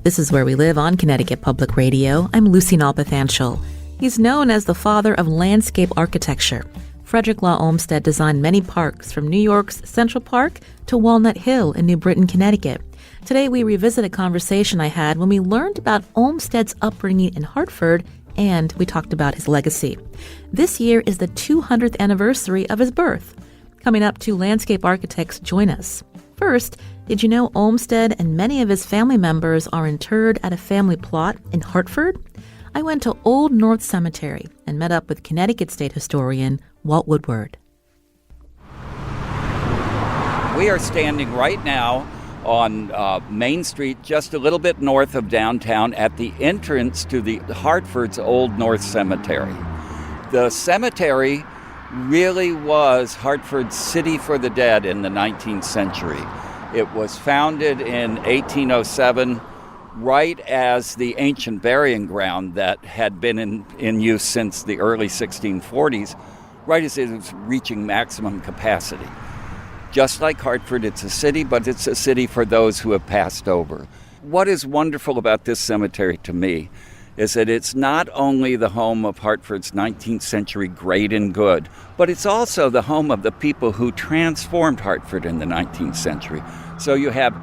This is Where We Live on Connecticut Public Radio. I'm Lucy Nalpathanchel. He's known as the father of landscape architecture. Frederick Law Olmsted designed many parks, from New York's Central Park to Walnut Hill in New Britain, Connecticut. Today, we revisit a conversation I had when we learned about Olmsted's upbringing in Hartford, and we talked about his legacy. This year is the 200th anniversary of his birth. Coming up, two landscape architects join us. First, did you know Olmsted and many of his family members are interred at a family plot in Hartford? I went to Old North Cemetery and met up with Connecticut State historian Walt Woodward. We are standing right now on Main Street, just a little bit north of downtown, at the entrance to the Hartford's Old North Cemetery. The cemetery really was Hartford's city for the dead in the 19th century. It was founded in 1807, right as the ancient burying ground that had been in use since the early 1640s, right as it was reaching maximum capacity. Just like Hartford, it's a city, but it's a city for those who have passed over. What is wonderful about this cemetery to me is that it's not only the home of Hartford's 19th century great and good, but it's also the home of the people who transformed Hartford in the 19th century. So you have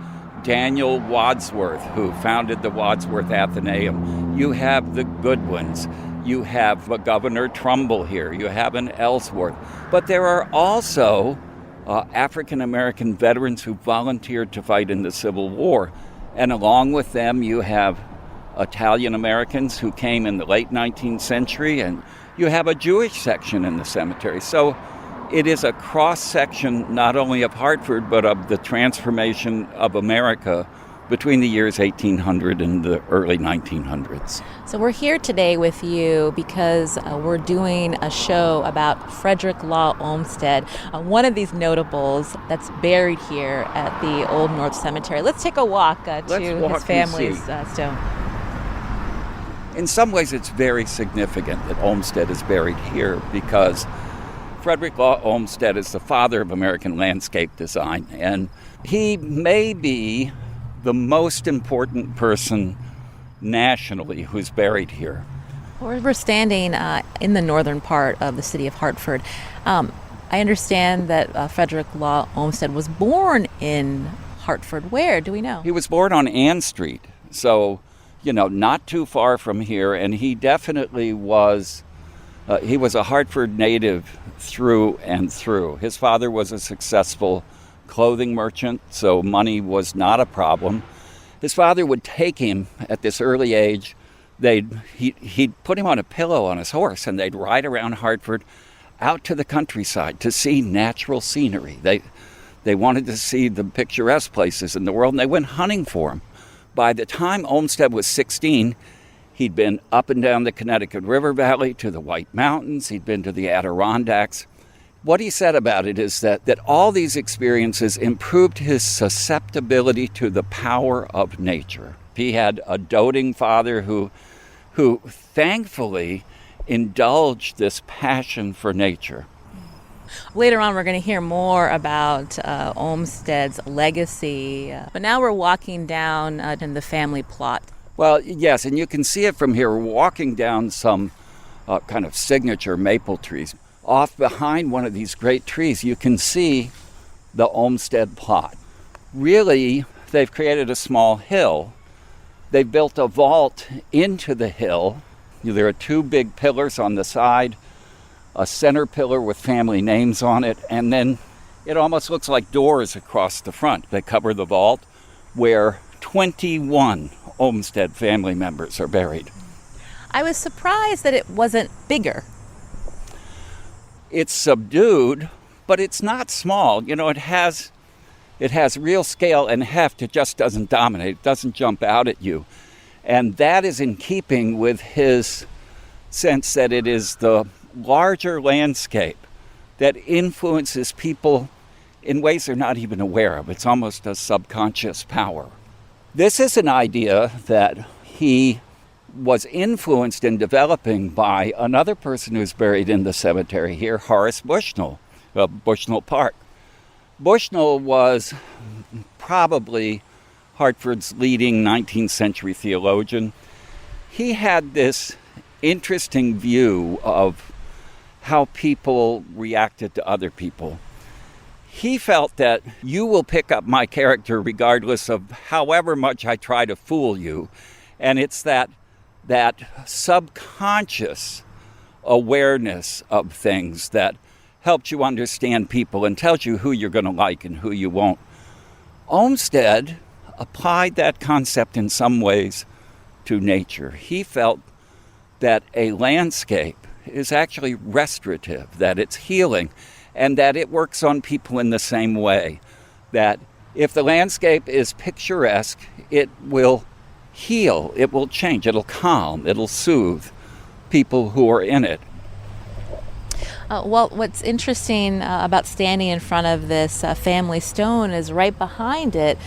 Daniel Wadsworth, who founded the Wadsworth Athenaeum. You have the Goodwins. You have Governor Trumbull here. You have an Ellsworth. But there are also African-American veterans who volunteered to fight in the Civil War. And along with them, you have Italian-Americans who came in the late 19th century, and you have a Jewish section in the cemetery. So it is a cross-section not only of Hartford, but of the transformation of America between the years 1800 and the early 1900s. So we're here today with you because we're doing a show about Frederick Law Olmsted, one of these notables that's buried here at the Old North Cemetery. Let's take a walk to his family's stone. In some ways, it's very significant that Olmsted is buried here because Frederick Law Olmsted is the father of American landscape design, and he may be the most important person nationally who's buried here. We're standing in the northern part of the city of Hartford. I understand that Frederick Law Olmsted was born in Hartford. Where, do we know? He was born on Ann Street, so, not too far from here, and he definitely was, he was a Hartford native through and through. His father was a successful clothing merchant, so money was not a problem. His father would take him at this early age. He'd put him on a pillow on his horse, and they'd ride around Hartford out to the countryside to see natural scenery. They wanted to see the picturesque places in the world, and they went hunting for him. By the time Olmsted was 16, he'd been up and down the Connecticut River Valley to the White Mountains. He'd been to the Adirondacks. What he said about it is that all these experiences improved his susceptibility to the power of nature. He had a doting father who thankfully indulged this passion for nature. Later on, we're going to hear more about Olmsted's legacy. But now we're walking down in the family plot. Well, yes, and you can see it from here. We're walking down some kind of signature maple trees. Off behind one of these great trees, you can see the Olmsted plot. Really, they've created a small hill. They've built a vault into the hill. There are two big pillars on the side, a center pillar with family names on it, and then it almost looks like doors across the front. They cover the vault where 21 Olmsted family members are buried. I was surprised that it wasn't bigger. It's subdued, but it's not small. It has real scale and heft. It just doesn't dominate. It doesn't jump out at you. And that is in keeping with his sense that it is the larger landscape that influences people in ways they're not even aware of. It's almost a subconscious power. This is an idea that he was influenced in developing by another person who's buried in the cemetery here, Horace Bushnell, of Bushnell Park. Bushnell was probably Hartford's leading 19th century theologian. He had this interesting view of how people reacted to other people. He felt that you will pick up my character regardless of however much I try to fool you. And it's that subconscious awareness of things that helps you understand people and tells you who you're going to like and who you won't. Olmsted applied that concept in some ways to nature. He felt that a landscape is actually restorative, that it's healing, and that it works on people in the same way. That if the landscape is picturesque, it will heal, it will change, it'll calm, it'll soothe people who are in it. Well, what's interesting about standing in front of this family stone is right behind it,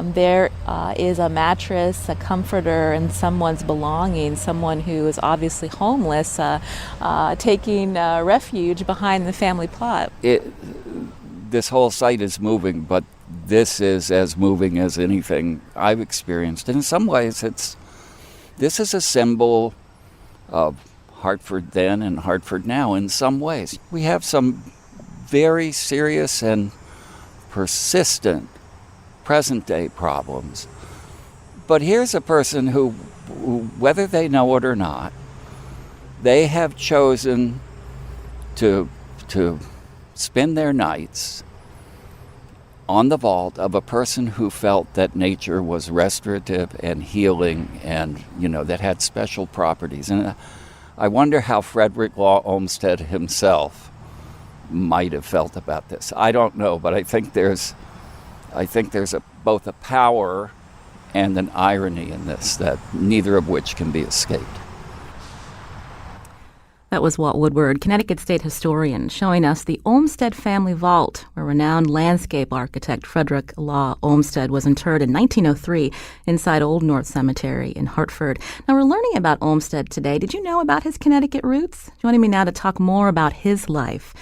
there is a mattress, a comforter, and someone's belongings, someone who is obviously homeless, taking refuge behind the family plot. This whole site is moving, but this is as moving as anything I've experienced. And in some ways, this is a symbol of Hartford then and Hartford now in some ways. We have some very serious and persistent present-day problems. But here's a person who, whether they know it or not, they have chosen to spend their nights on the vault of a person who felt that nature was restorative and healing and, that had special properties. And I wonder how Frederick Law Olmsted himself might have felt about this. I don't know, but I think there's both a power and an irony in this, that neither of which can be escaped. That was Walt Woodward, Connecticut state historian, showing us the Olmsted family vault, where renowned landscape architect Frederick Law Olmsted was interred in 1903 inside Old North Cemetery in Hartford. Now, we're learning about Olmsted today. Did you know about his Connecticut roots? Joining me now to talk more about his life,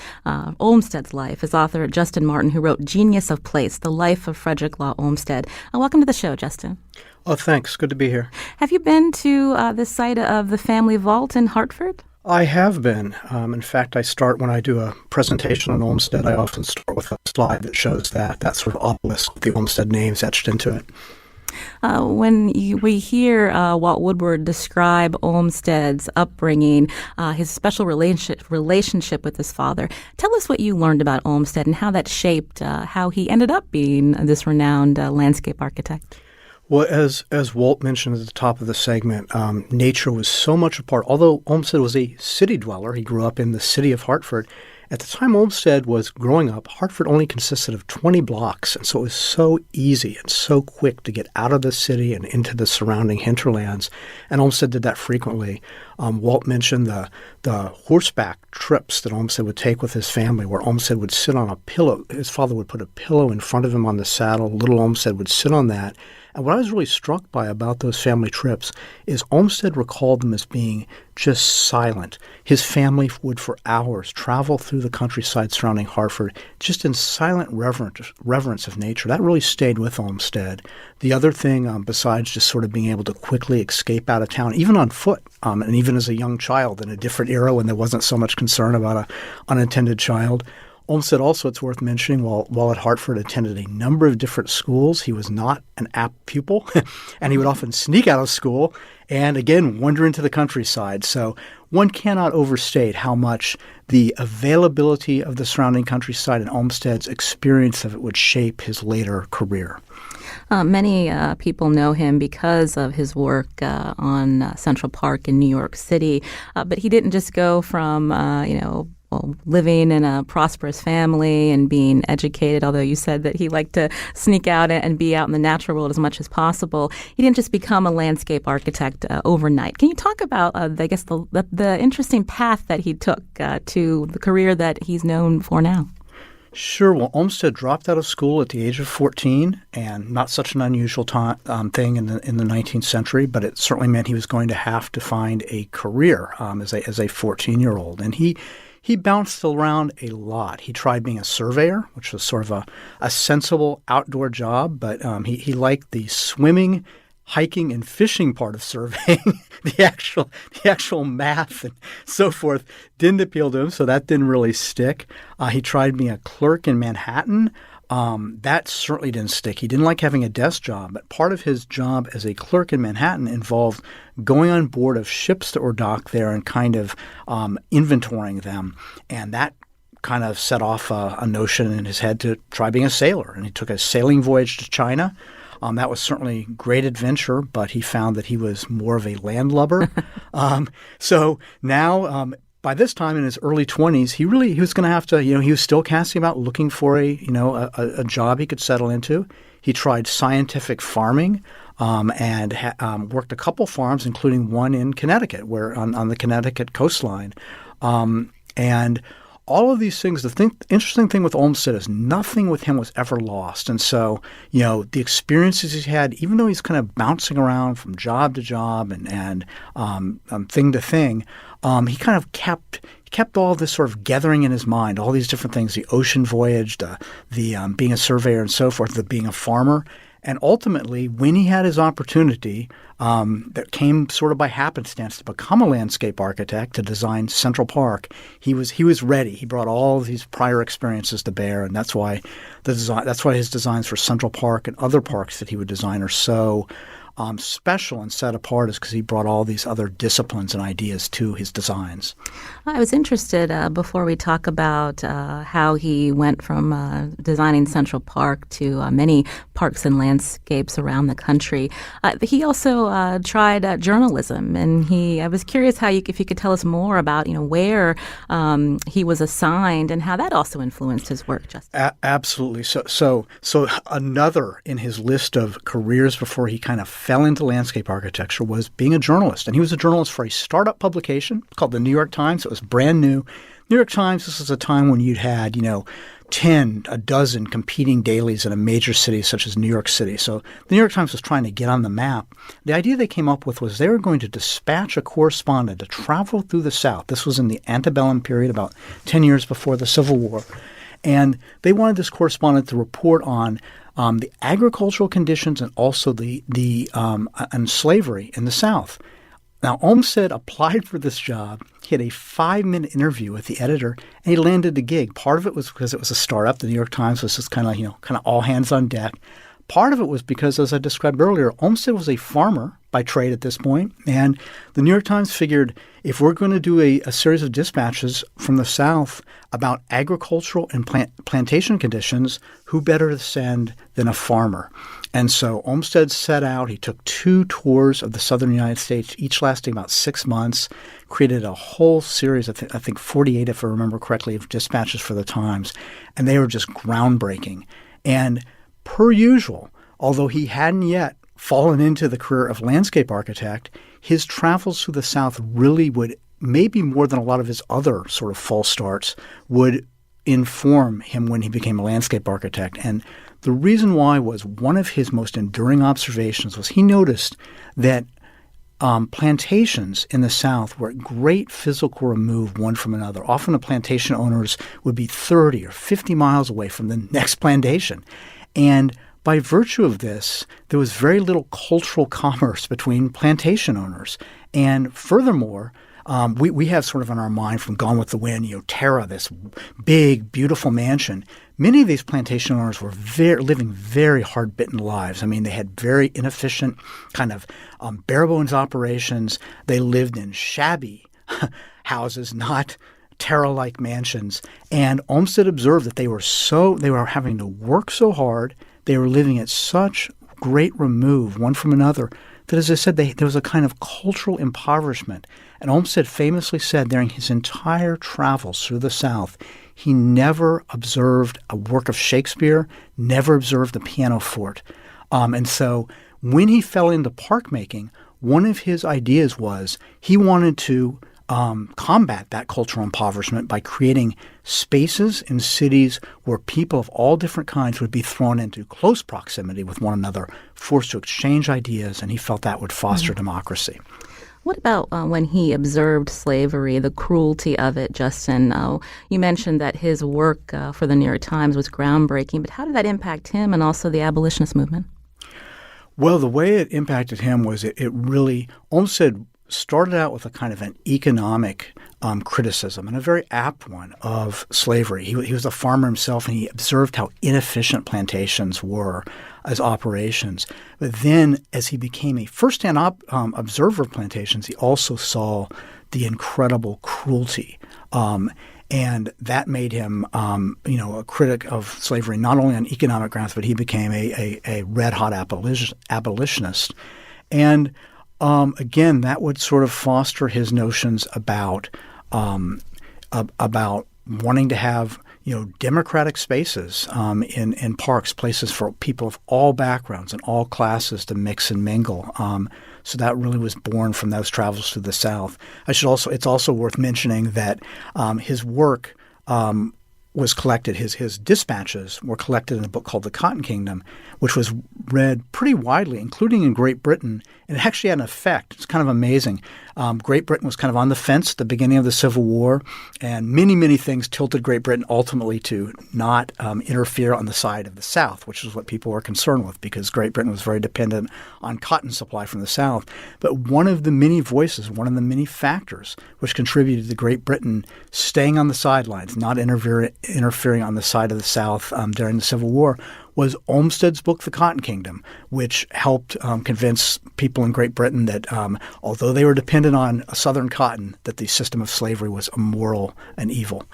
Olmsted's life, is author Justin Martin, who wrote Genius of Place, The Life of Frederick Law Olmsted. Welcome to the show, Justin. Oh, thanks. Good to be here. Have you been to the site of the family vault in Hartford? I have been. In fact, I start when I do a presentation on Olmsted, I often start with a slide that shows that sort of obelisk with the Olmsted names etched into it. When we hear Walt Woodward describe Olmsted's upbringing, his special relationship with his father, tell us what you learned about Olmsted and how that shaped how he ended up being this renowned landscape architect. Well, as Walt mentioned at the top of the segment, nature was so much a part. Although Olmsted was a city dweller, he grew up in the city of Hartford. At the time Olmsted was growing up, Hartford only consisted of 20 blocks, and so it was so easy and so quick to get out of the city and into the surrounding hinterlands, and Olmsted did that frequently. Walt mentioned the horseback trips that Olmsted would take with his family, where Olmsted would sit on a pillow. His father would put a pillow in front of him on the saddle. Little Olmsted would sit on that. And what I was really struck by about those family trips is Olmsted recalled them as being just silent. His family would for hours travel through the countryside surrounding Hartford, just in silent reverence of nature. That really stayed with Olmsted. The other thing, besides just sort of being able to quickly escape out of town, even on foot, and even as a young child in a different era when there wasn't so much concern about an unattended child, Olmsted also, it's worth mentioning, while at Hartford, attended a number of different schools. He was not an apt pupil, and he would often sneak out of school and, again, wander into the countryside. So one cannot overstate how much the availability of the surrounding countryside and Olmsted's experience of it would shape his later career. Many people know him because of his work on Central Park in New York City, but he didn't just go from, living in a prosperous family and being educated, although you said that he liked to sneak out and be out in the natural world as much as possible. He didn't just become a landscape architect overnight. Can you talk about, the interesting path that he took to the career that he's known for now? Sure. Well, Olmsted dropped out of school at the age of 14, and not such an unusual thing in the 19th century, but it certainly meant he was going to have to find a career as a 14-year-old. And he He bounced around a lot. He tried being a surveyor, which was sort of a sensible outdoor job, but he liked the swimming, hiking, and fishing part of surveying. the actual math and so forth didn't appeal to him, so that didn't really stick. He tried being a clerk in Manhattan. That certainly didn't stick. He didn't like having a desk job, but part of his job as a clerk in Manhattan involved going on board of ships that were docked there and kind of inventorying them. And that kind of set off a notion in his head to try being a sailor. And he took a sailing voyage to China. That was certainly a great adventure, but he found that he was more of a landlubber. So now by this time in his early 20s, he was going to have to, he was still casting about looking for a job he could settle into. He tried scientific farming and worked a couple farms, including one in Connecticut, where on the Connecticut coastline. And all of these things, the interesting thing with Olmsted is nothing with him was ever lost. And so, the experiences he's had, even though he's kind of bouncing around from job to job and thing to thing, he kind of kept all this sort of gathering in his mind, all these different things, the ocean voyage, the being a surveyor and so forth, the being a farmer. And ultimately, when he had his opportunity that came sort of by happenstance to become a landscape architect to design Central Park, he was ready. He brought all of these prior experiences to bear, and that's why his designs for Central Park and other parks that he would design are so special and set apart, is because he brought all these other disciplines and ideas to his designs. I was interested, before we talk about how he went from designing Central Park to many parks and landscapes around the country. He also tried journalism, and I was curious if you could tell us more about where he was assigned and how that also influenced his work. Justin. Absolutely. So another in his list of careers before he kind of fell into landscape architecture was being a journalist. And he was a journalist for a startup publication called the New York Times. It was brand new. New York Times, this was a time when you'd had, a dozen competing dailies in a major city such as New York City. So the New York Times was trying to get on the map. The idea they came up with was they were going to dispatch a correspondent to travel through the South. This was in the antebellum period, about 10 years before the Civil War. And they wanted this correspondent to report on the agricultural conditions and also and slavery in the South. Now, Olmsted applied for this job. He had a 5-minute interview with the editor, and he landed the gig. Part of it was because it was a startup. The New York Times was just kind of all hands on deck. Part of it was because, as I described earlier, Olmsted was a farmer by trade at this point, and the New York Times figured if we're going to do a series of dispatches from the South about agricultural and plantation conditions, who better to send than a farmer? And so Olmsted set out. He took 2 tours of the southern United States, each lasting about 6 months, created a whole series, I think 48, if I remember correctly, of dispatches for the Times, and they were just groundbreaking. And per usual, although he hadn't yet fallen into the career of landscape architect, his travels through the South really would, maybe more than a lot of his other sort of false starts, would inform him when he became a landscape architect. And the reason why was one of his most enduring observations was he noticed that plantations in the South were at great physical remove one from another. Often the plantation owners would be 30 or 50 miles away from the next plantation. And by virtue of this, there was very little cultural commerce between plantation owners. And furthermore, we have sort of in our mind from Gone with the Wind, Tara, this big, beautiful mansion. Many of these plantation owners were living very hard-bitten lives. I mean, they had very inefficient kind of bare bones operations. They lived in shabby houses, not Tara-like mansions. And Olmsted observed that they were having to work so hard, they were living at such great remove one from another, that, as I said, there was a kind of cultural impoverishment. And Olmsted famously said during his entire travels through the South, he never observed a work of Shakespeare, never observed the pianoforte. And so when he fell into park making, one of his ideas was he wanted to combat that cultural impoverishment by creating spaces in cities where people of all different kinds would be thrown into close proximity with one another, forced to exchange ideas, and he felt that would foster democracy. What about when he observed slavery, the cruelty of it, Justin? You mentioned that his work for the New York Times was groundbreaking, but how did that impact him and also the abolitionist movement? Well, the way it impacted him was it really – Olmsted started out with a kind of an economic criticism, and a very apt one, of slavery. He was a farmer himself, and he observed how inefficient plantations were as operations. But then as he became a first-hand observer of plantations, he also saw the incredible cruelty. And that made him, a critic of slavery, not only on economic grounds, but he became a red-hot abolitionist. And again, that would sort of foster his notions about wanting to have democratic spaces in parks, places for people of all backgrounds and all classes to mix and mingle. So that really was born from those travels to the South. It's also worth mentioning that his work was collected. His dispatches were collected in a book called The Cotton Kingdom, which was read pretty widely, including in Great Britain. And it actually had an effect. It's kind of amazing. Great Britain was kind of on the fence at the beginning of the Civil War, and many, many things tilted Great Britain ultimately to not interfere on the side of the South, which is what people were concerned with, because Great Britain was very dependent on cotton supply from the South. But one of the many voices, one of the many factors which contributed to Great Britain staying on the sidelines, not interfering on the side of the South during the Civil War, was Olmsted's book, The Cotton Kingdom, which helped convince people in Great Britain that although they were dependent on Southern cotton, that the system of slavery was immoral and evil.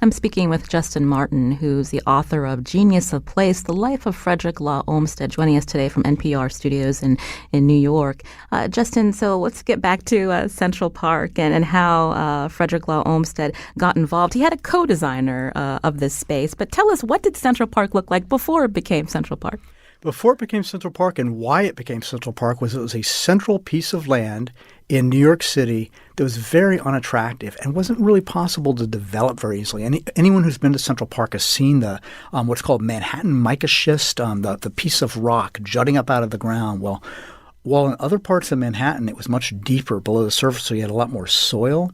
I'm speaking with Justin Martin, who's the author of Genius of Place, The Life of Frederick Law Olmsted, joining us today from NPR studios in New York. Justin, so let's get back to Central Park and how Frederick Law Olmsted got involved. He had a co-designer of this space, but tell us, what did Central Park look like before it became Central Park? Before it became Central Park, and why it became Central Park, was it was a central piece of land in New York City that was very unattractive and wasn't really possible to develop very easily. Anyone who's been to Central Park has seen the what's called Manhattan mica schist, the piece of rock jutting up out of the ground. Well, while in other parts of Manhattan it was much deeper below the surface, so you had a lot more soil.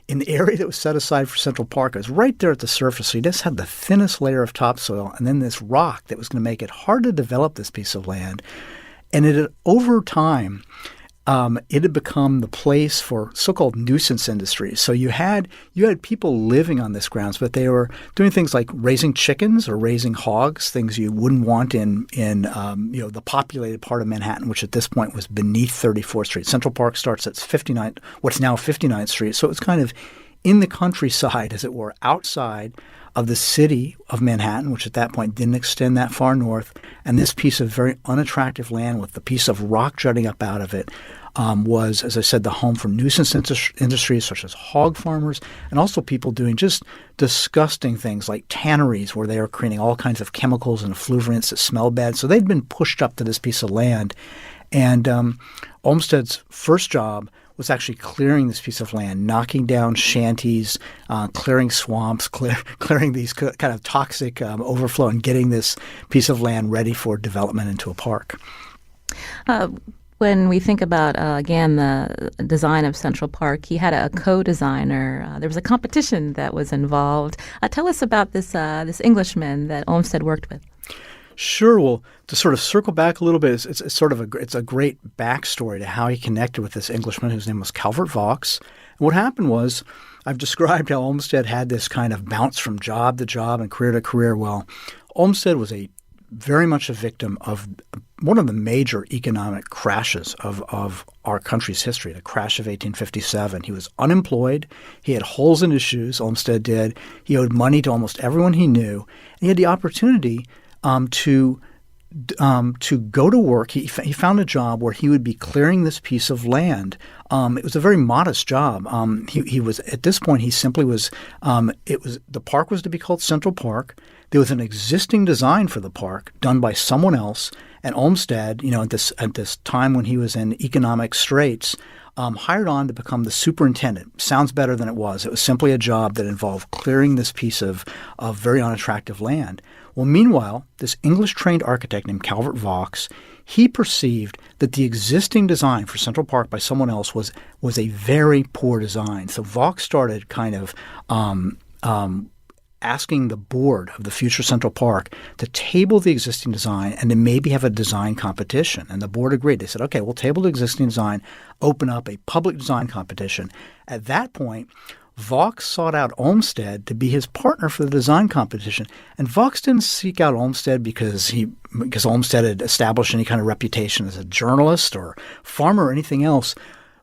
In the area that was set aside for Central Park, it was right there at the surface, so you just had the thinnest layer of topsoil and then this rock that was going to make it hard to develop this piece of land. And over time, it had become the place for so-called nuisance industries. So you had people living on this grounds, but they were doing things like raising chickens or raising hogs, things you wouldn't want in the populated part of Manhattan, which at this point was beneath 34th Street. Central Park starts at what's now 59th Street. So it was kind of in the countryside, as it were, outside of the city of Manhattan, which at that point didn't extend that far north. And this piece of very unattractive land with the piece of rock jutting up out of it was, as I said, the home for nuisance industries such as hog farmers and also people doing just disgusting things like tanneries where they were creating all kinds of chemicals and effluvents that smell bad. So they'd been pushed up to this piece of land. And Olmsted's first job was actually clearing this piece of land, knocking down shanties, clearing swamps, clearing these kind of toxic overflow, and getting this piece of land ready for development into a park. When we think about, again, the design of Central Park, he had a co-designer. There was a competition that was involved. Tell us about this Englishman that Olmsted worked with. Sure. Well, to sort of circle back a little bit, it's a great backstory to how he connected with this Englishman whose name was Calvert Vaux. And what happened was, I've described how Olmsted had this kind of bounce from job to job and career to career. Well, Olmsted was very much a victim of one of the major economic crashes of our country's history, the crash of 1857. He was unemployed. He had holes in his shoes, Olmsted did. He owed money to almost everyone he knew. And he had the opportunity to go to work. He found a job where he would be clearing this piece of land. It was a very modest job. He was, at this point, he simply was. The park was to be called Central Park. There was an existing design for the park done by someone else, and Olmsted, at this time when he was in economic straits, hired on to become the superintendent. Sounds better than it was. It was simply a job that involved clearing this piece of very unattractive land. Well, meanwhile, this English-trained architect named Calvert Vaux, he perceived that the existing design for Central Park by someone else was a very poor design. So Vaux started kind of asking the board of the future Central Park to table the existing design and to maybe have a design competition. And the board agreed. They said, okay, we'll table the existing design, open up a public design competition. At that point, Vaux sought out Olmsted to be his partner for the design competition. And Vaux didn't seek out Olmsted because Olmsted had established any kind of reputation as a journalist or farmer or anything else.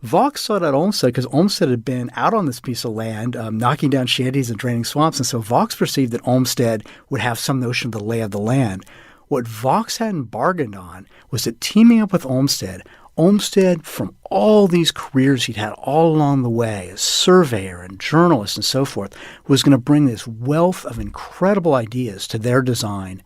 Vaux sought out Olmsted because Olmsted had been out on this piece of land, knocking down shanties and draining swamps. And so Vaux perceived that Olmsted would have some notion of the lay of the land. What Vaux hadn't bargained on was that teaming up with Olmsted, from all these careers he'd had all along the way as surveyor and journalist and so forth, was going to bring this wealth of incredible ideas to their design.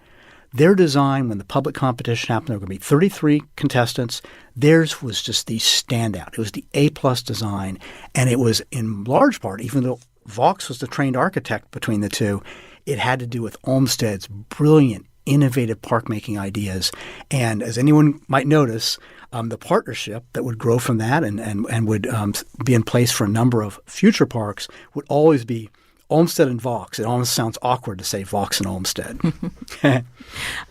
Their design, when the public competition happened, there were going to be 33 contestants. Theirs was just the standout. It was the A-plus design, and it was in large part, even though Vaux was the trained architect between the two, it had to do with Olmsted's brilliant, innovative park-making ideas. And as anyone might notice, the partnership that would grow from that and would be in place for a number of future parks would always be Olmsted and Vaux. It almost sounds awkward to say Vaux and Olmsted.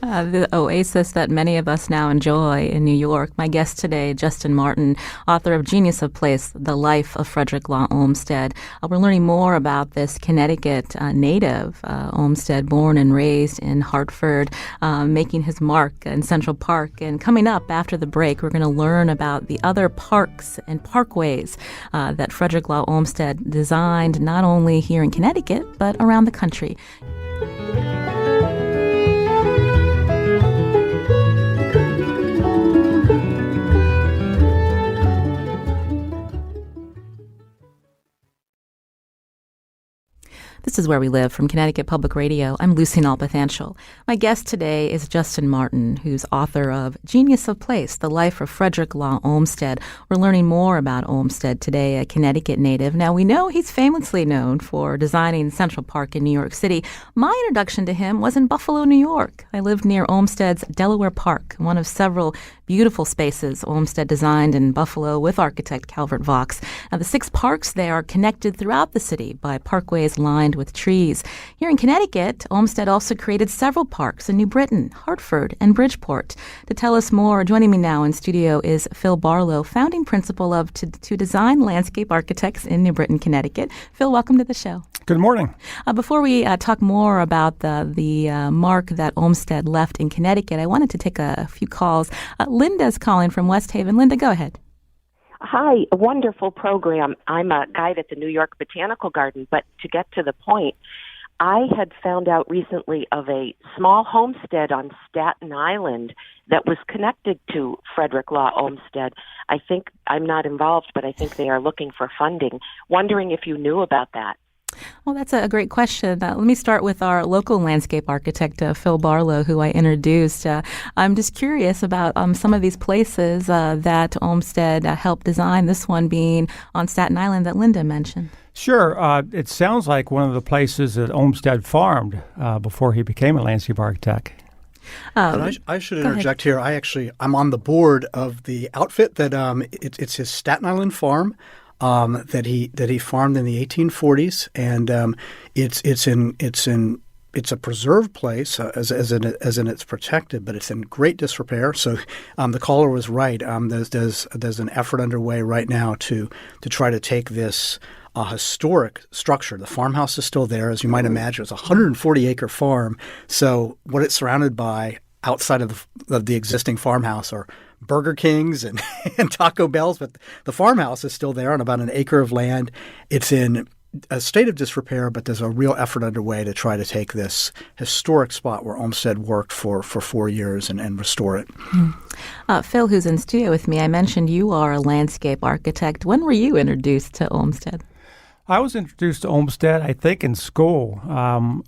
The oasis that many of us now enjoy in New York. My guest today, Justin Martin, author of Genius of Place, The Life of Frederick Law Olmsted. We're learning more about this Connecticut native, Olmsted, born and raised in Hartford, making his mark in Central Park. And coming up after the break, we're going to learn about the other parks and parkways that Frederick Law Olmsted designed, not only here in Connecticut, but around the country. This is Where We Live from Connecticut Public Radio. I'm Lucy Nalpathanchel. My guest today is Justin Martin, who's author of Genius of Place, The Life of Frederick Law Olmsted. We're learning more about Olmsted today, a Connecticut native. Now, we know he's famously known for designing Central Park in New York City. My introduction to him was in Buffalo, New York. I lived near Olmsted's Delaware Park, one of several beautiful spaces Olmsted designed in Buffalo with architect Calvert Vaux. Now, the 6 parks there are connected throughout the city by parkways lined with trees. Here in Connecticut, Olmsted also created several parks in New Britain, Hartford, and Bridgeport. To tell us more, joining me now in studio is Phil Barlow, founding principal of To Design Landscape Architects in New Britain, Connecticut. Phil, welcome to the show. Good morning. Before we talk more about the mark that Olmsted left in Connecticut, I wanted to take a few calls. Linda's calling from West Haven. Linda, go ahead. Hi, a wonderful program. I'm a guide at the New York Botanical Garden, but to get to the point, I had found out recently of a small homestead on Staten Island that was connected to Frederick Law Olmsted. I think, I'm not involved, but I think they are looking for funding. Wondering if you knew about that. Well, that's a great question. Let me start with our local landscape architect, Phil Barlow, who I introduced. I'm just curious about some of these places that Olmsted helped design, this one being on Staten Island that Linda mentioned. Sure. It sounds like one of the places that Olmsted farmed before he became a landscape architect. I should interject here. I'm on the board of the outfit that it's his Staten Island farm. That he farmed in the 1840s, and it's a preserved place as in it's protected, but it's in great disrepair. So the caller was right. There's an effort underway right now to try to take this historic structure. The farmhouse is still there, as you might imagine. It's a 140-acre farm. So what it's surrounded by outside of the existing farmhouse are Burger Kings and Taco Bells, but the farmhouse is still there on about an acre of land. It's in a state of disrepair, but there's a real effort underway to try to take this historic spot where Olmsted worked for 4 years and restore it. Phil, who's in studio with me, I mentioned you are a landscape architect. When were you introduced to Olmsted? I was introduced to Olmsted, I think, in school.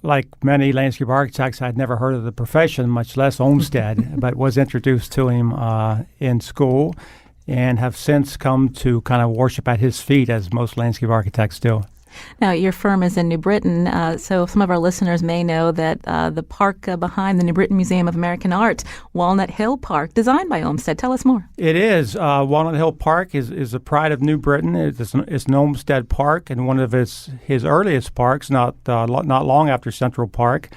Like many landscape architects, I'd never heard of the profession, much less Olmsted, but was introduced to him in school and have since come to kind of worship at his feet, as most landscape architects do. Now, your firm is in New Britain, so some of our listeners may know that the park behind the New Britain Museum of American Art, Walnut Hill Park, designed by Olmsted. Tell us more. It is. Walnut Hill Park is the pride of New Britain. It's an Olmsted park and one of his earliest parks, not long after Central Park.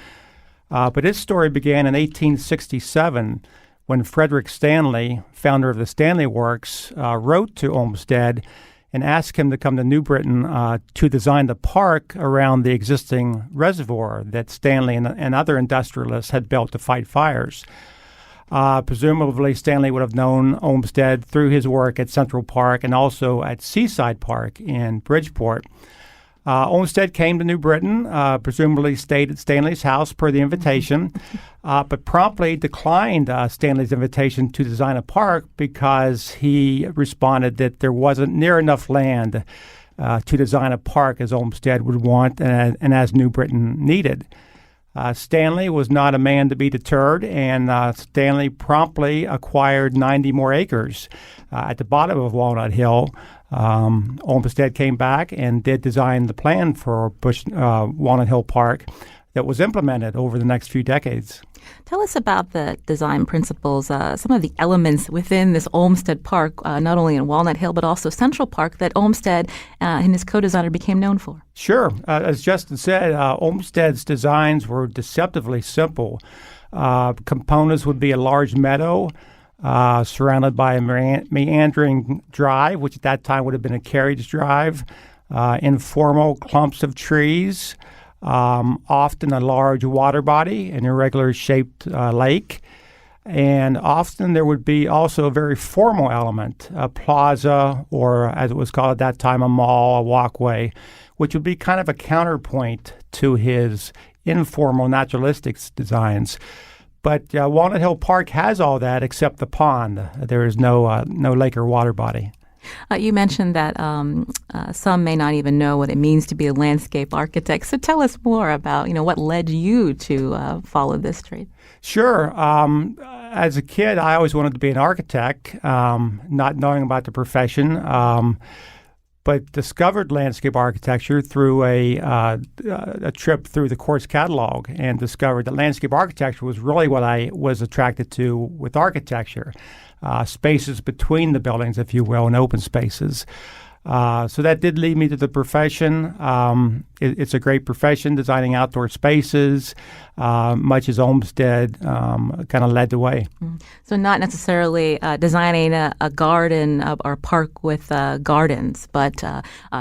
But its story began in 1867 when Frederick Stanley, founder of the Stanley Works, wrote to Olmsted and asked him to come to New Britain to design the park around the existing reservoir that Stanley and other industrialists had built to fight fires. Presumably, Stanley would have known Olmsted through his work at Central Park and also at Seaside Park in Bridgeport. Olmsted came to New Britain, presumably stayed at Stanley's house per the invitation, but promptly declined Stanley's invitation to design a park because he responded that there wasn't near enough land to design a park as Olmsted would want and as New Britain needed. Stanley was not a man to be deterred, and Stanley promptly acquired 90 more acres at the bottom of Walnut Hill. Olmsted came back and did design the plan for Walnut Hill Park that was implemented over the next few decades. Tell us about the design principles, some of the elements within this Olmsted Park, not only in Walnut Hill, but also Central Park, that Olmsted and his co-designer became known for. Sure. As Justin said, Olmsted's designs were deceptively simple. Components would be a large meadow surrounded by a meandering drive, which at that time would have been a carriage drive, informal clumps of trees, often a large water body, an irregular shaped lake, and often there would be also a very formal element, a plaza, or as it was called at that time, a mall, a walkway, which would be kind of a counterpoint to his informal naturalistic designs. But Walnut Hill Park has all that except the pond. There is no lake or water body. You mentioned that some may not even know what it means to be a landscape architect. So tell us more about what led you to follow this trade. Sure. As a kid, I always wanted to be an architect, not knowing about the profession, but discovered landscape architecture through a trip through the course catalog and discovered that landscape architecture was really what I was attracted to with architecture. Spaces between the buildings, if you will, and open spaces. So that did lead me to the profession. It's a great profession, designing outdoor spaces, much as Olmsted kind of led the way. So not necessarily designing a garden or park with gardens, but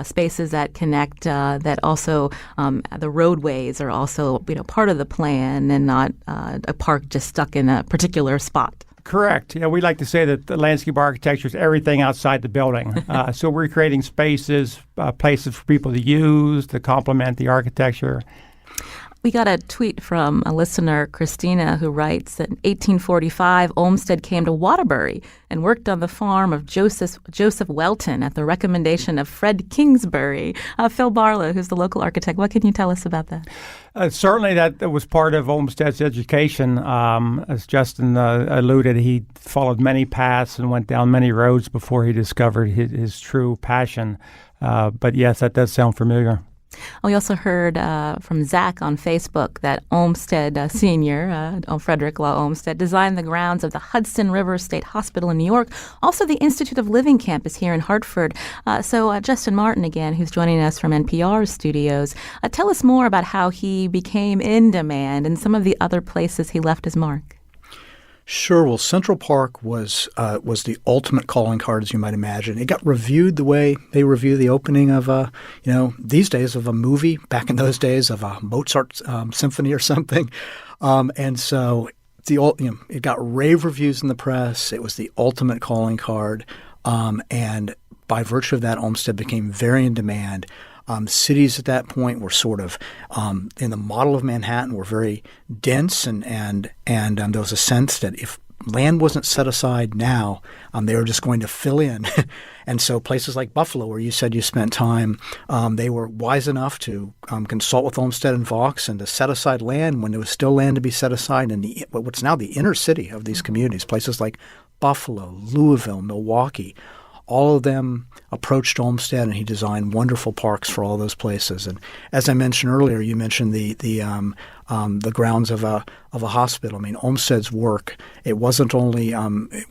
spaces that connect, that also the roadways are also part of the plan and not a park just stuck in a particular spot. Correct. We like to say that the landscape architecture is everything outside the building. So we're creating spaces, places for people to use to complement the architecture. We got a tweet from a listener, Christina, who writes that in 1845, Olmsted came to Waterbury and worked on the farm of Joseph Welton at the recommendation of Fred Kingsbury. Phil Barlow, who's the local architect, what can you tell us about that? Certainly that was part of Olmsted's education. As Justin alluded, he followed many paths and went down many roads before he discovered his true passion. But yes, that does sound familiar. We also heard from Zach on Facebook that Olmsted Sr., Frederick Law Olmsted, designed the grounds of the Hudson River State Hospital in New York, also the Institute of Living campus here in Hartford. So Justin Martin, again, who's joining us from NPR studios, tell us more about how he became in demand and some of the other places he left his mark. Sure. Well, Central Park was the ultimate calling card, as you might imagine. It got reviewed the way they review the opening of these days of a movie. Back in those days of a Mozart symphony or something, and so it got rave reviews in the press. It was the ultimate calling card, and by virtue of that, Olmsted became very in demand. Cities at that point were sort of in the model of Manhattan were very dense, and there was a sense that if land wasn't set aside now, they were just going to fill in. And so places like Buffalo, where you said you spent time, they were wise enough to consult with Olmsted and Vaux and to set aside land when there was still land to be set aside in what's now the inner city of these communities, places like Buffalo, Louisville, Milwaukee. all of them approached Olmsted, and he designed wonderful parks for all those places. And as I mentioned earlier, you mentioned the grounds of a hospital. I mean, Olmsted's work, it wasn't only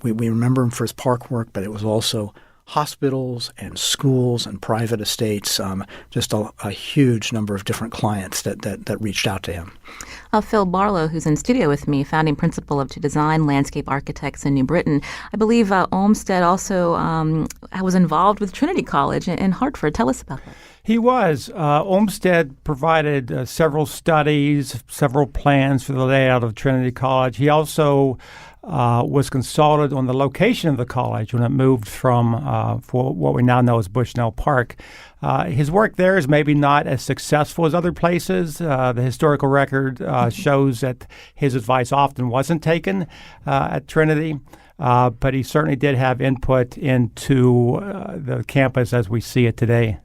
we remember him for his park work, but it was also hospitals and schools and private estates, just a huge number of different clients that reached out to him. Phil Barlow, who's in studio with me, founding principal of To Design Landscape Architects in New Britain. I believe Olmsted also was involved with Trinity College in Hartford. Tell us about that. He was. Olmsted provided several studies, several plans for the layout of Trinity College. He also was consulted on the location of the college when it moved from for what we now know as Bushnell Park. His work there is maybe not as successful as other places. The historical record shows that his advice often wasn't taken at Trinity, but he certainly did have input into the campus as we see it today.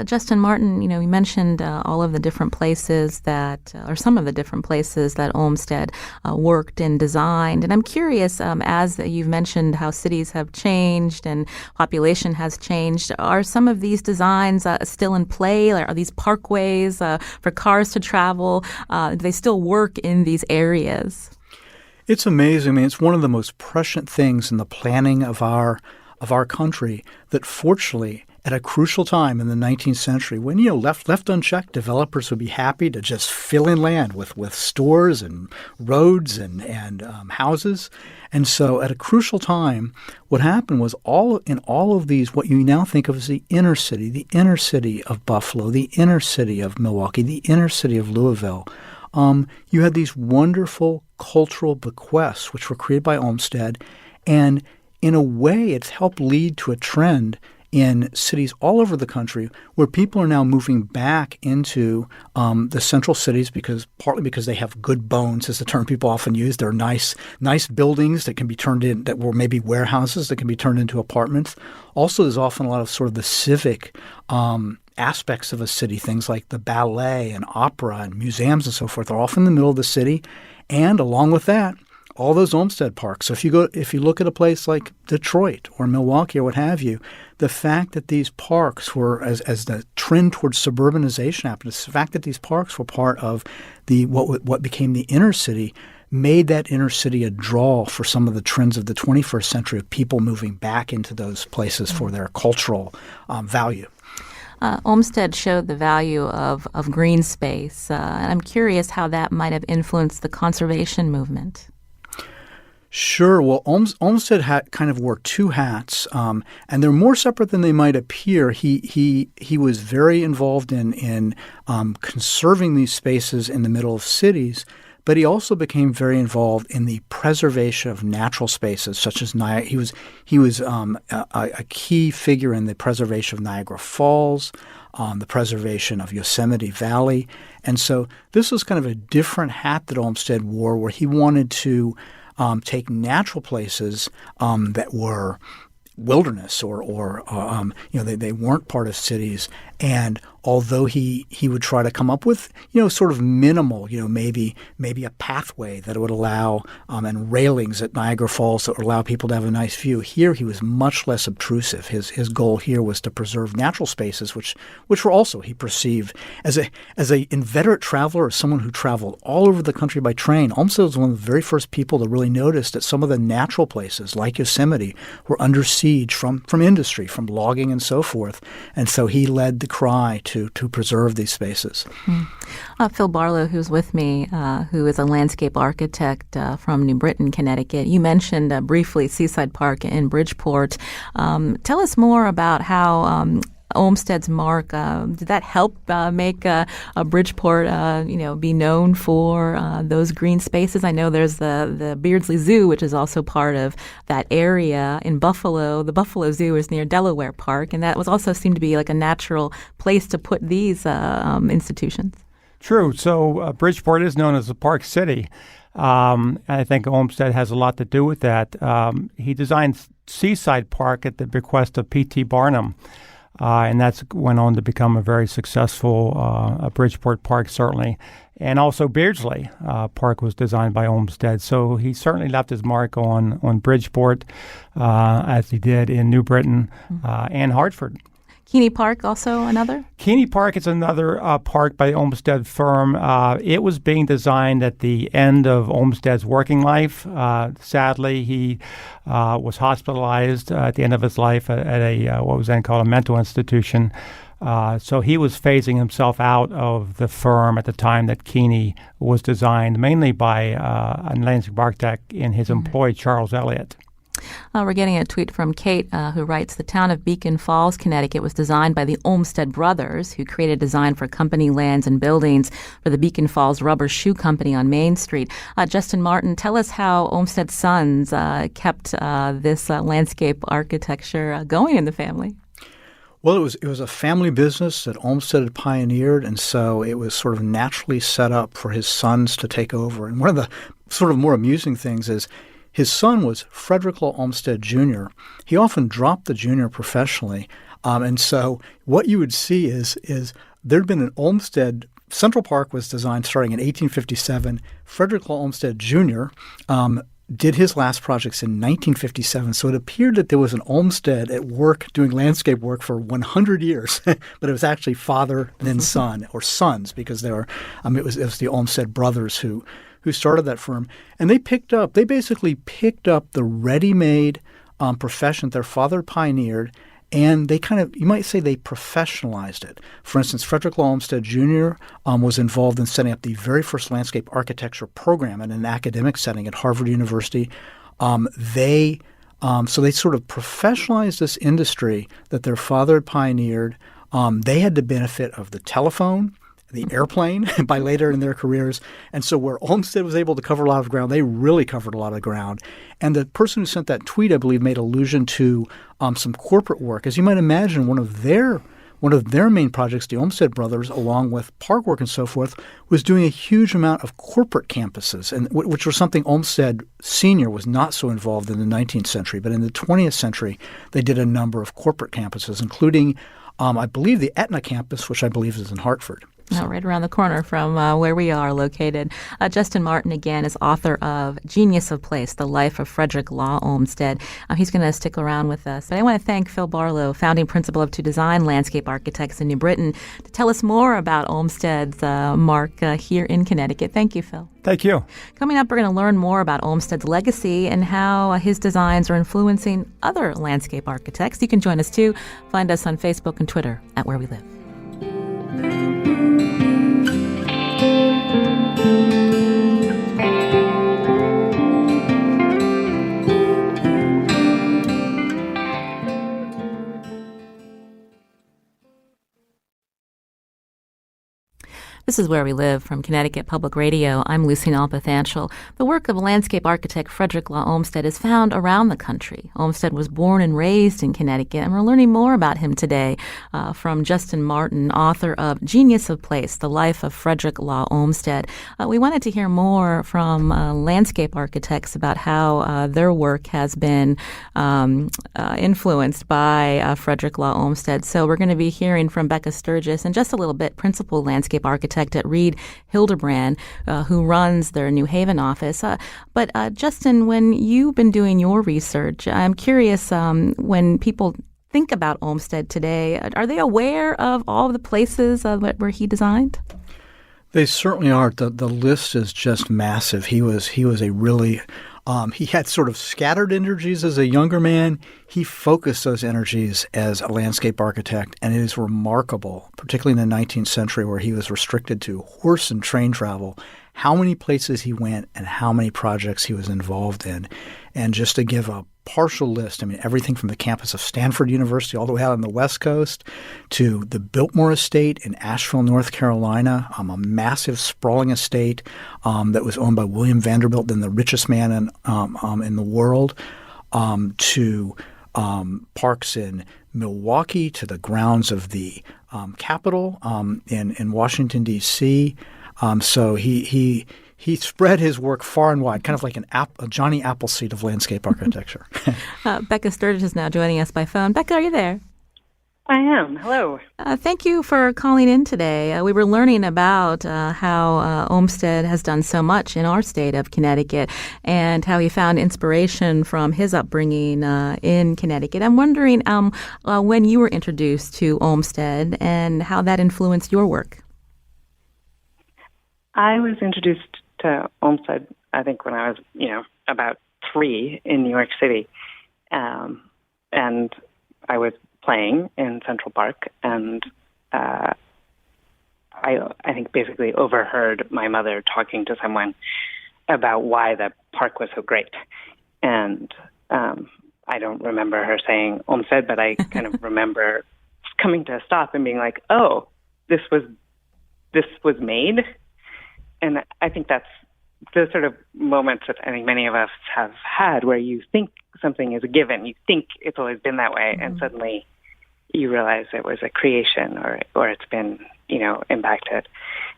Justin Martin, you mentioned all of the different places or some of the different places that Olmsted worked and designed. And I'm curious, as you've mentioned how cities have changed and population has changed, are some of these designs still in play? Are these parkways for cars to travel? Do they still work in these areas? It's amazing. I mean, it's one of the most prescient things in the planning of our country that fortunately at a crucial time in the 19th century, when left unchecked, developers would be happy to just fill in land with stores and roads and houses. And so at a crucial time, what happened was in all of these, what you now think of as the inner city of Buffalo, the inner city of Milwaukee, the inner city of Louisville, you had these wonderful cultural bequests which were created by Olmsted. And in a way, it's helped lead to a trend in cities all over the country where people are now moving back into the central cities partly because they have good bones, is the term people often use. They're nice buildings that can be turned in, that were maybe warehouses that can be turned into apartments. Also, there's often a lot of sort of the civic aspects of a city, things like the ballet and opera and museums and so forth are often in the middle of the city. And along with that, all those Olmsted parks. So if you look at a place like Detroit or Milwaukee or what have you, the fact that these parks were, as the trend towards suburbanization happened, the fact that these parks were part of what became the inner city made that inner city a draw for some of the trends of the 21st century of people moving back into those places for their cultural value. Olmsted showed the value of green space, and I'm curious how that might have influenced the conservation movement. Sure. Well, Olmsted wore two hats, and they're more separate than they might appear. He was very involved in conserving these spaces in the middle of cities, but he also became very involved in the preservation of natural spaces, such as Niagara. He was a key figure in the preservation of Niagara Falls, the preservation of Yosemite Valley, and so this was kind of a different hat that Olmsted wore, where he wanted to take natural places that were wilderness or they weren't part of cities, and although he would try to come up with sort of minimal, maybe a pathway that would allow and railings at Niagara Falls that would allow people to have a nice view. Here he was much less obtrusive. His goal here was to preserve natural spaces, which were also, he perceived as a inveterate traveler, or someone who traveled all over the country by train. Olmsted was one of the very first people to really notice that some of the natural places like Yosemite were under siege from industry, from logging and so forth, and so he led the cry to preserve these spaces. Phil Barlow, who's with me, who is a landscape architect from New Britain, Connecticut. You mentioned briefly Seaside Park in Bridgeport. Tell us more about how Olmsted's mark, did that help make Bridgeport, be known for those green spaces? I know there's the Beardsley Zoo, which is also part of that area. In Buffalo, the Buffalo Zoo is near Delaware Park, and that was also seemed to be like a natural place to put these institutions. True. So Bridgeport is known as a park city. I think Olmsted has a lot to do with that. He designed Seaside Park at the bequest of P.T. Barnum. and that's went on to become a very successful Bridgeport Park, certainly. And also Beardsley Park was designed by Olmsted. So he certainly left his mark on Bridgeport, as he did in New Britain and Hartford. Keeney Park, also another? Keeney Park is another park by the Olmsted firm. It was being designed at the end of Olmsted's working life. Sadly, he was hospitalized at the end of his life at a what was then called a mental institution. So he was phasing himself out of the firm at the time that Keeney was designed, mainly by a landscape architect and his employee, Charles Elliott. We're getting a tweet from Kate, who writes, the town of Beacon Falls, Connecticut was designed by the Olmsted brothers, who created a design for company lands and buildings for the Beacon Falls Rubber Shoe Company on Main Street. Justin Martin, tell us how Olmsted's sons kept this landscape architecture going in the family. Well, it was a family business that Olmsted had pioneered, and so it was sort of naturally set up for his sons to take over. And one of the sort of more amusing things is his son was Frederick Law Olmsted Jr. He often dropped the junior professionally. And so what you would see is there'd been an Olmsted – Central Park was designed starting in 1857. Frederick Law Olmsted Jr. Did his last projects in 1957. So it appeared that there was an Olmsted at work doing landscape work for 100 years. But it was actually father then son, or sons, because it was the Olmsted brothers who started that firm. And they basically picked up the ready-made profession that their father pioneered, and they kind of, you might say, they professionalized it. For instance, Frederick Law Olmsted Jr. Was involved in setting up the very first landscape architecture program in an academic setting at Harvard University. So they sort of professionalized this industry that their father had pioneered. They had the benefit of the telephone, the airplane by later in their careers. And so where Olmsted was able to cover a lot of ground, they really covered a lot of ground. And the person who sent that tweet, I believe, made allusion to some corporate work. As you might imagine, one of their main projects, the Olmsted brothers, along with park work and so forth, was doing a huge amount of corporate campuses, and which was something Olmsted Sr. was not so involved in the 19th century. But in the 20th century, they did a number of corporate campuses, including, I believe, the Etna campus, which I believe is in Hartford. Right around the corner from where we are located. Justin Martin, again, is author of Genius of Place, The Life of Frederick Law Olmsted. He's going to stick around with us. But I want to thank Phil Barlow, founding principal of To Design Landscape Architects in New Britain, to tell us more about Olmsted's mark here in Connecticut. Thank you, Phil. Thank you. Coming up, we're going to learn more about Olmsted's legacy and how his designs are influencing other landscape architects. You can join us, too. Find us on Facebook and Twitter at Where We Live. This is Where We Live from Connecticut Public Radio. I'm Lucy Nalpathanchel. The work of landscape architect Frederick Law Olmsted is found around the country. Olmsted was born and raised in Connecticut, and we're learning more about him today from Justin Martin, author of Genius of Place, The Life of Frederick Law Olmsted. We wanted to hear more from landscape architects about how their work has been influenced by Frederick Law Olmsted. So we're going to be hearing from Becca Sturgis in just a little bit, principal landscape architect at Reed Hildebrand, who runs their New Haven office. But Justin, when you've been doing your research, I'm curious, when people think about Olmsted today, are they aware of all of the places where he designed? They certainly are. The list is just massive. He was a really he had sort of scattered energies as a younger man. He focused those energies as a landscape architect, and it is remarkable, particularly in the 19th century where he was restricted to horse and train travel, how many places he went and how many projects he was involved in. And just to give a partial list, I mean, everything from the campus of Stanford University all the way out on the West Coast to the Biltmore Estate in Asheville, North Carolina, a massive sprawling estate that was owned by William Vanderbilt, then the richest man in the world, to parks in Milwaukee, to the grounds of the Capitol in Washington, D.C. So he spread his work far and wide, kind of like a Johnny Appleseed of landscape architecture. Becca Sturgis is now joining us by phone. Becca, are you there? I am. Hello. Thank you for calling in today. We were learning about how Olmsted has done so much in our state of Connecticut and how he found inspiration from his upbringing in Connecticut. I'm wondering when you were introduced to Olmsted and how that influenced your work. I was introduced to Olmsted, I think, when I was, about 3 in New York City. And I was playing in Central Park, and I think basically overheard my mother talking to someone about why the park was so great. And I don't remember her saying Olmsted, but I kind of remember coming to a stop and being like, oh, this was made. And I think that's the sort of moments that I think many of us have had where you think something is a given. You think it's always been that way, and suddenly you realize it was a creation or it's been, impacted.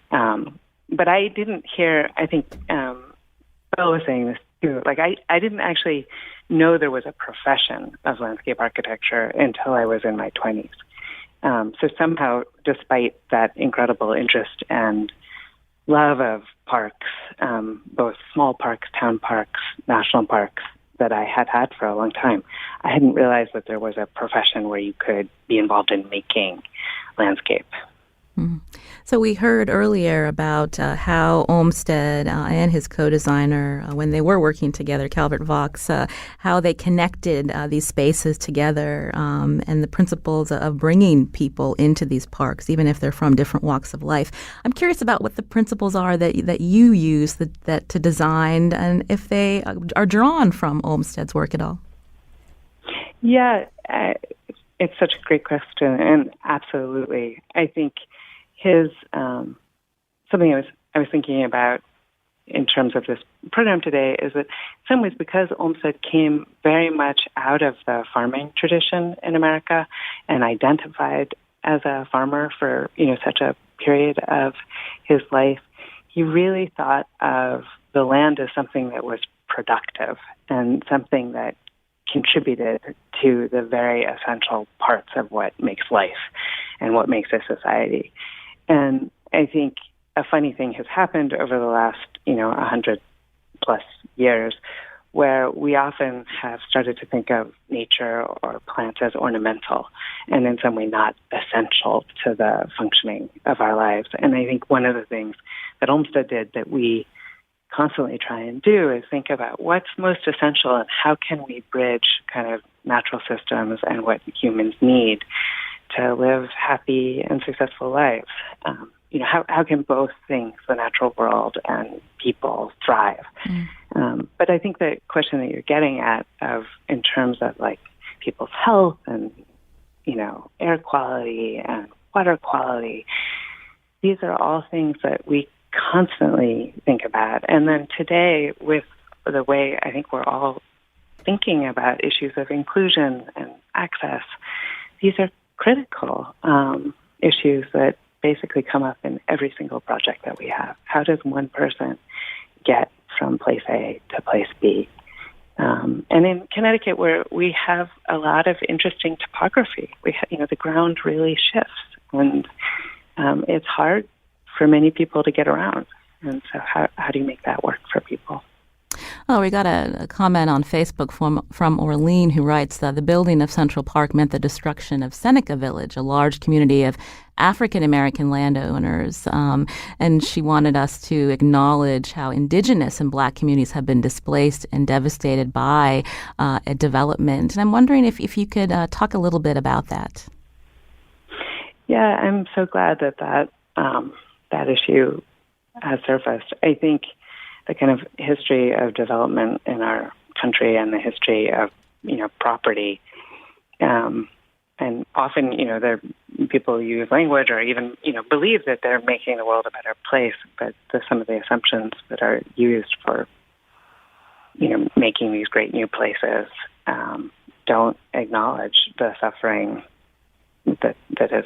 But I didn't hear, I think Bill was saying this too, like I didn't actually know there was a profession of landscape architecture until I was in my 20s. So somehow, despite that incredible interest and love of parks, both small parks, town parks, national parks, that I had for a long time, I hadn't realized that there was a profession where you could be involved in making landscape. Mm-hmm. So we heard earlier about how Olmsted and his co-designer, when they were working together, Calvert Vaux, how they connected these spaces together and the principles of bringing people into these parks, even if they're from different walks of life. I'm curious about what the principles are that you use that to design, and if they are drawn from Olmsted's work at all. Yeah, it's such a great question, and absolutely. I think his something I was thinking about in terms of this program today is that in some ways, because Olmsted came very much out of the farming tradition in America and identified as a farmer for such a period of his life, he really thought of the land as something that was productive and something that contributed to the very essential parts of what makes life and what makes a society. And I think a funny thing has happened over the last, 100 plus years, where we often have started to think of nature or plants as ornamental and in some way not essential to the functioning of our lives. And I think one of the things that Olmsted did that we constantly try and do is think about what's most essential and how can we bridge kind of natural systems and what humans need to live happy and successful lives. How can both things, the natural world and people, thrive? But I think the question that you're getting at in terms of like people's health and, air quality and water quality, these are all things that we constantly think about. And then today, with the way I think we're all thinking about issues of inclusion and access, these are critical issues that basically come up in every single project that we have. How does one person get from place A to place B? And in Connecticut, where we have a lot of interesting topography, the ground really shifts, and it's hard for many people to get around. And so how do you make that work for people? Oh, we got a comment on Facebook from Orlean, who writes that the building of Central Park meant the destruction of Seneca Village, a large community of African-American landowners. And she wanted us to acknowledge how indigenous and Black communities have been displaced and devastated by a development. And I'm wondering if you could talk a little bit about that. Yeah, I'm so glad that issue has surfaced. I think the kind of history of development in our country and the history of, property, and often, people use language or even, believe that they're making the world a better place, but some of the assumptions that are used for, making these great new places don't acknowledge the suffering that is,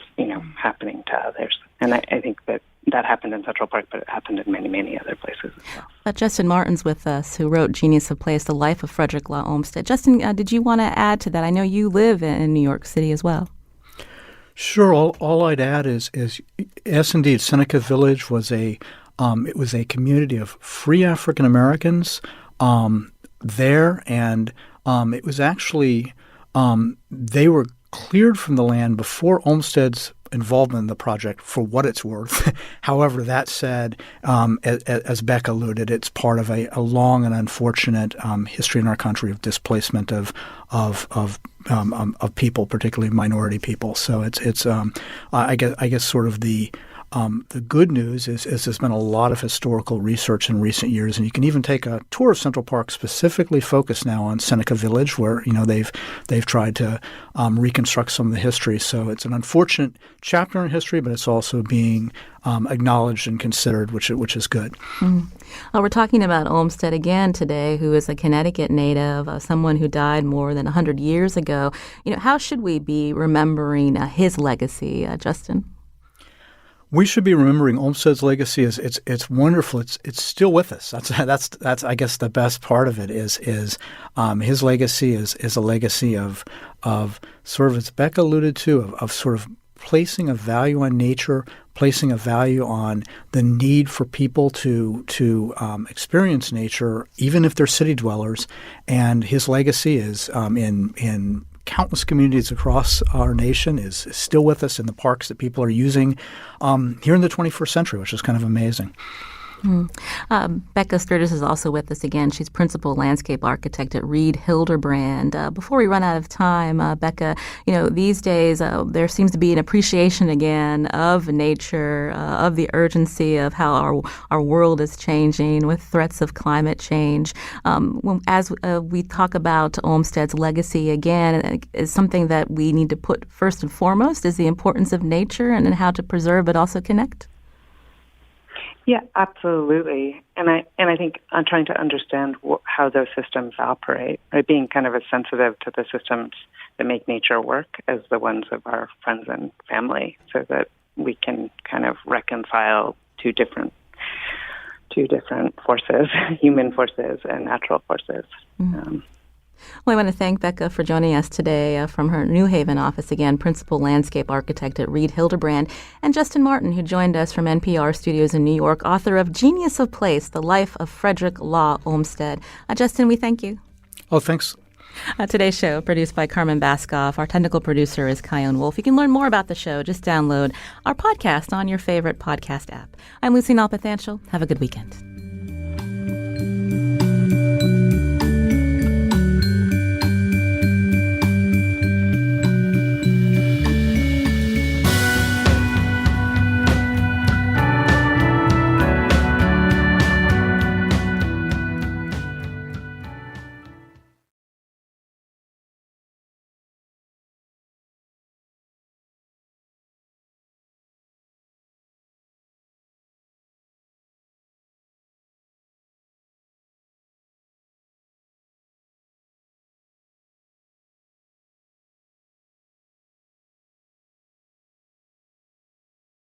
happening to others. And I think that happened in Central Park, but it happened in many, many other places as well. Justin Martin's with us, who wrote Genius of Place, The Life of Frederick Law Olmsted. Justin, did you want to add to that? I know you live in New York City as well. Sure. All I'd add is yes, indeed, Seneca Village was a community of free African Americans there, and it was actually they were cleared from the land before Olmsted's involvement in the project, for what it's worth. However, that said, as Beck alluded, it's part of a long and unfortunate history in our country of displacement of people, particularly minority people. So it's I guess sort of the good news is there's been a lot of historical research in recent years, and you can even take a tour of Central Park specifically focused now on Seneca Village, where they've tried to reconstruct some of the history. So it's an unfortunate chapter in history, but it's also being acknowledged and considered, which is good. Mm. Well, we're talking about Olmsted again today, who is a Connecticut native, someone who died more than 100 years ago. How should we be remembering his legacy, Justin? We should be remembering Olmsted's legacy. It's wonderful. It's still with us. That's I guess the best part of it is his legacy is a legacy of sort of, as Beck alluded to, of sort of placing a value on nature, placing a value on the need for people to experience nature, even if they're city dwellers. And his legacy is in countless communities across our nation, is still with us in the parks that people are using here in the 21st century, which is kind of amazing. Becca Sturgis is also with us again. She's principal landscape architect at Reed Hilderbrand. Before we run out of time, Becca, these days there seems to be an appreciation again of nature, of the urgency of how our world is changing with threats of climate change. As we talk about Olmsted's legacy again, is something that we need to put first and foremost is the importance of nature and how to preserve but also connect. Yeah, absolutely. And I think I'm trying to understand how those systems operate, right? Being kind of as sensitive to the systems that make nature work as the ones of our friends and family, so that we can kind of reconcile two different forces, human forces and natural forces. Mm-hmm. Well, I want to thank Becca for joining us today from her New Haven office again, principal landscape architect at Reed Hilderbrand, and Justin Martin, who joined us from NPR studios in New York, author of Genius of Place, The Life of Frederick Law Olmsted. Justin, we thank you. Oh, thanks. Today's show, produced by Carmen Baskoff. Our technical producer is Kyone Wolf. You can learn more about the show. Just download our podcast on your favorite podcast app. I'm Lucy Nalpathanchel. Have a good weekend.